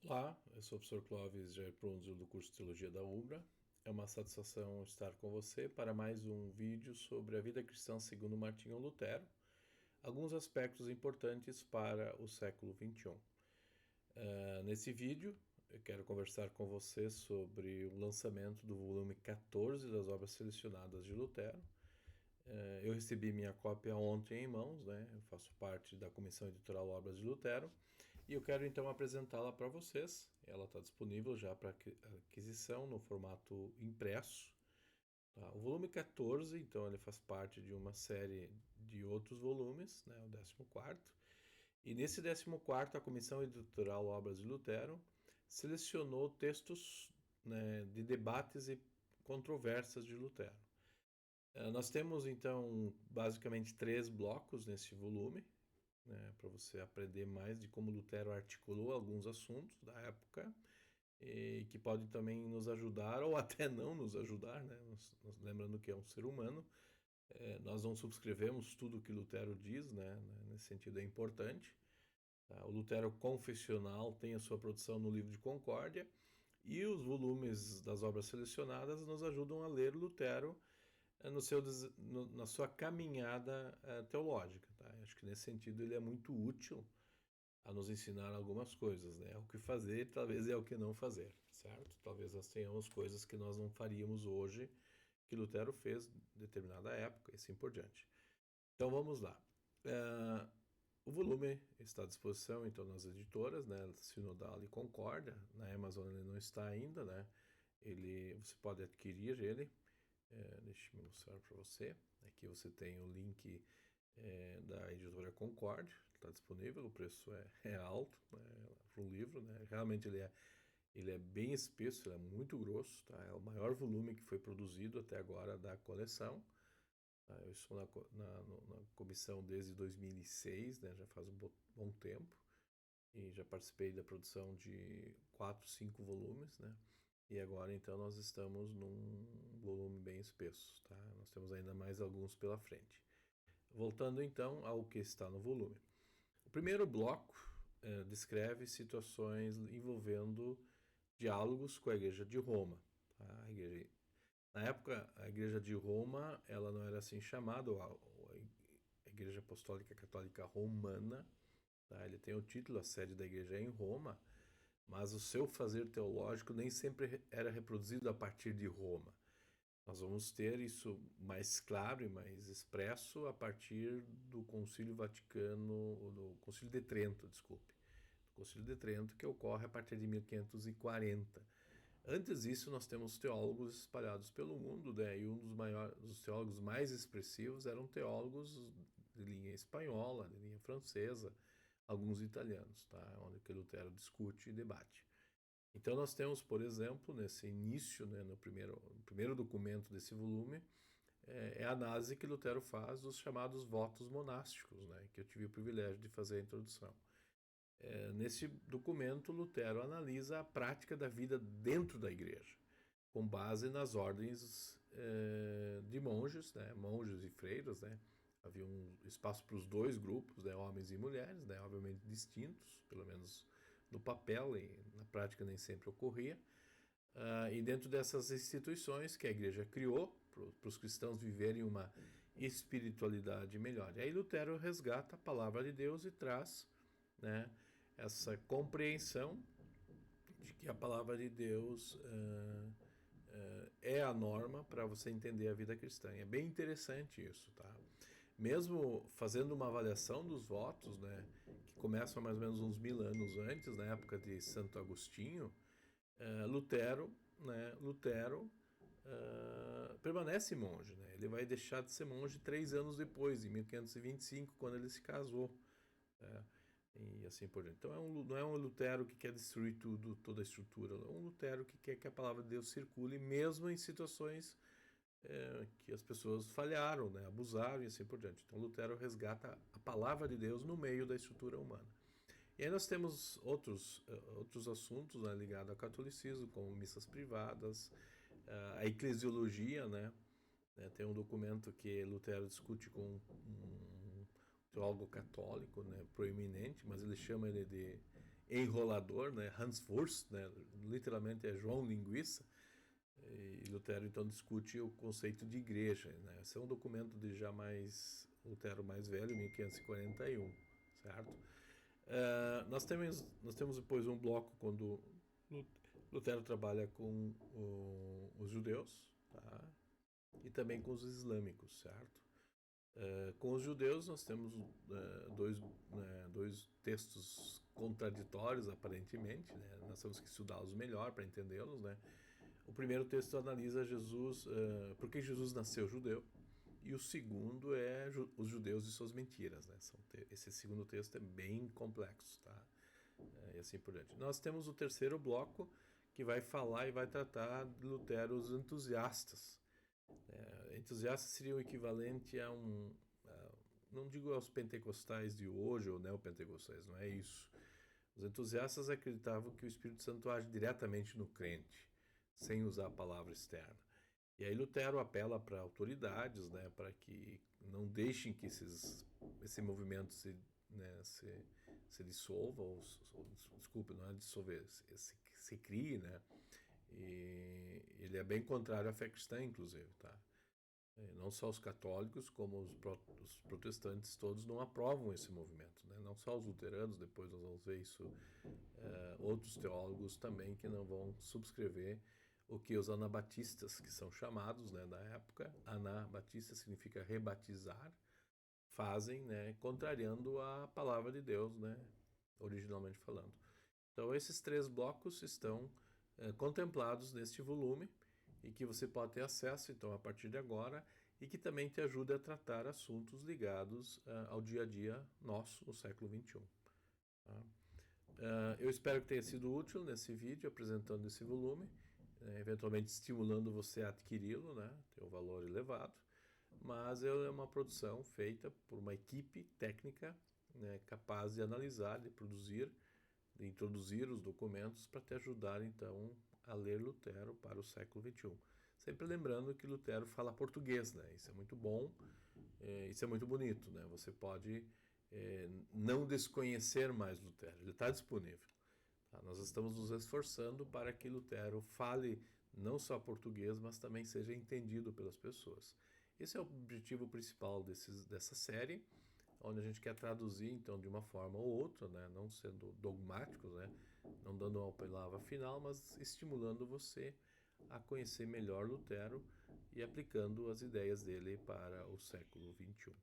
Olá, eu sou o professor Clóvis Jair Prunzio do curso de Teologia da UBRA. É uma satisfação estar com você para mais um vídeo sobre a vida cristã segundo Martinho Lutero, alguns aspectos importantes para o século XXI. Nesse vídeo, eu quero conversar com você sobre o lançamento do volume 14 das obras selecionadas de Lutero. Eu recebi minha cópia ontem em mãos, né? Eu faço parte da Comissão Editorial Obras de Lutero e eu quero então apresentá-la para vocês. Ela está disponível já para aquisição no formato impresso. Tá? O volume 14, então, ele faz parte de uma série de outros volumes, né? O 14º. E nesse 14º, a Comissão Editorial Obras de Lutero selecionou textos, né, de debates e controvérsias de Lutero. Nós temos, então, basicamente 3 blocos nesse volume, né, para você aprender mais de como Lutero articulou alguns assuntos da época e que podem também nos ajudar ou até não nos ajudar, né, lembrando que é um ser humano. Nós não subscrevemos tudo o que Lutero diz, né, nesse sentido é importante. Tá? O Lutero confessional tem a sua produção no Livro de Concórdia e os volumes das obras selecionadas nos ajudam a ler Lutero na sua caminhada teológica. Tá? Acho que nesse sentido ele é muito útil a nos ensinar algumas coisas, né? O que fazer, talvez é o que não fazer, certo? Talvez nós tenhamos coisas que nós não faríamos hoje, que Lutero fez em determinada época, e assim por diante. Então vamos lá. O volume está à disposição então nas editoras, né? Sinodal e Concórdia. Na Amazon ele não está ainda, né? Você pode adquirir ele. Deixa eu mostrar para você. Aqui você tem o link da editora Concorde, que está disponível. O preço é alto, né, para um livro. Né? Realmente ele é bem espesso, ele é muito grosso. Tá? É o maior volume que foi produzido até agora da coleção. Tá? Eu estou na comissão desde 2006, né? Já faz um bom tempo. E já participei da produção de 4, 5 volumes, né? E agora então nós estamos num volume bem espesso, tá? Nós temos ainda mais alguns pela frente. Voltando então ao que está no volume. O primeiro bloco descreve situações envolvendo diálogos com a Igreja de Roma. Tá? Na época, a Igreja de Roma ela não era assim chamada, a Igreja Apostólica Católica Romana. Tá? Ele tem o título, a sede da igreja é em Roma, mas o seu fazer teológico nem sempre era reproduzido a partir de Roma. Nós vamos ter isso mais claro e mais expresso a partir do Concílio Vaticano, do Concílio de Trento, desculpe. Do Concílio de Trento, que ocorre a partir de 1540. Antes disso, nós temos teólogos espalhados pelo mundo, né? E um dos teólogos mais expressivos eram teólogos de linha espanhola, de linha francesa, alguns italianos, tá? Onde que Lutero discute e debate. Então nós temos, por exemplo, nesse início, né, no primeiro documento desse volume, a análise que Lutero faz dos chamados votos monásticos, né, que eu tive o privilégio de fazer a introdução. Nesse documento, Lutero analisa a prática da vida dentro da igreja, com base nas ordens de monges, né, monges e freiras, né. Havia um espaço para os dois grupos, né, homens e mulheres, né, obviamente distintos, pelo menos no papel, e na prática nem sempre ocorria. E dentro dessas instituições que a igreja criou para os cristãos viverem uma espiritualidade melhor. E aí Lutero resgata a palavra de Deus e traz, né, essa compreensão de que a palavra de Deus é a norma para você entender a vida cristã. E é bem interessante isso, tá? Mesmo fazendo uma avaliação dos votos, né, que começam mais ou menos uns 1000 anos antes, na época de Santo Agostinho, Lutero permanece monge. Né? Ele vai deixar de ser monge 3 anos depois, em 1525, quando ele se casou. E assim por diante. Então não é um Lutero que quer destruir tudo, toda a estrutura. É um Lutero que quer que a palavra de Deus circule, mesmo em situações que as pessoas falharam, né? Abusaram e assim por diante. Então Lutero resgata a palavra de Deus no meio da estrutura humana. E aí nós temos outros assuntos, né, ligados ao catolicismo, como missas privadas, a eclesiologia, né? Tem um documento que Lutero discute com um teólogo católico, né, proeminente, mas ele chama ele de enrolador, né? Hans Wurst, né? Literalmente é João Linguiça. E Lutero então discute o conceito de igreja, né? Esse é um documento de já mais Lutero mais velho, 1541, certo? Nós temos depois um bloco quando Lutero trabalha com os judeus, tá? E também com os islâmicos, certo? Com os judeus nós temos dois textos contraditórios aparentemente, né? Nós temos que estudá-los melhor para entendê-los, né? O primeiro texto analisa Jesus, por que Jesus nasceu judeu, e o segundo é os judeus e suas mentiras, né? Esse segundo texto é bem complexo, tá? E assim por diante. Nós temos o terceiro bloco que vai falar e vai tratar de Lutero, os entusiastas. Entusiastas seria o equivalente a não digo aos pentecostais de hoje ou neopentecostais, não é isso. Os entusiastas acreditavam que o Espírito Santo age diretamente no crente, sem usar a palavra externa. E aí Lutero apela para autoridades, né, para que não deixem que esse movimento se dissolva, desculpe, não é dissolver, se crie, né? E ele é bem contrário à fé cristã, inclusive, tá? Não só os católicos, como os protestantes todos não aprovam esse movimento, né? Não só os luteranos, depois nós vamos ver isso, outros teólogos também que não vão subscrever o que os anabatistas, que são chamados, né, na época, anabatista significa rebatizar, fazem, né, contrariando a palavra de Deus, né, originalmente falando. Então esses três blocos estão contemplados neste volume e que você pode ter acesso então a partir de agora e que também te ajuda a tratar assuntos ligados ao dia a dia nosso no século XXI. Tá? Eu espero que tenha sido útil nesse vídeo apresentando esse volume, eventualmente estimulando você a adquiri-lo, né, tem um valor elevado, mas é uma produção feita por uma equipe técnica, né, capaz de analisar, de produzir, de introduzir os documentos para te ajudar então a ler Lutero para o século XXI. Sempre lembrando que Lutero fala português, né? Isso é muito bom, isso é muito bonito, né? Você pode não desconhecer mais Lutero, ele está disponível. Tá? Nós estamos nos esforçando para que Lutero fale não só português, mas também seja entendido pelas pessoas. Esse é o objetivo principal dessa série, onde a gente quer traduzir, então, de uma forma ou outra, né? Não sendo dogmáticos, né? Não dando uma palavra final, mas estimulando você a conhecer melhor Lutero e aplicando as ideias dele para o século XXI.